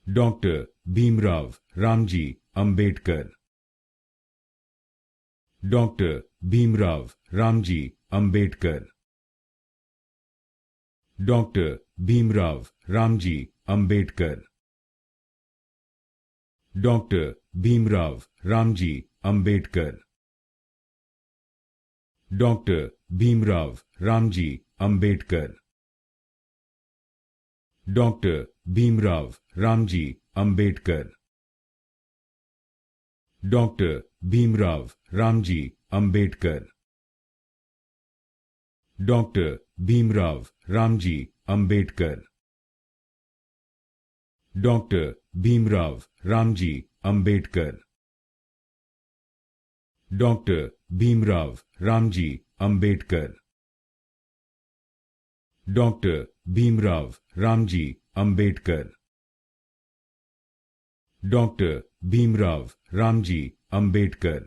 Dr. Bhimrao Ramji Ambedkar. Dr. Bhimrao Ramji Ambedkar. Dr. Bhimrao Ramji Ambedkar. Dr. Bhimrao Ramji Ambedkar. Dr. Bhimrao Ramji Ambedkar. Dr. Bhimrao Ramji Ambedkar. Dr. Bhimrao Ramji Ambedkar. Dr. Bhimrao Ramji Ambedkar. Dr. Bhimrao Ramji Ambedkar. Dr. Bhimrao Ramji Ambedkar. Dr. Bhimrao Ramji Ambedkar. Dr. Bhimrao Ramji Ambedkar.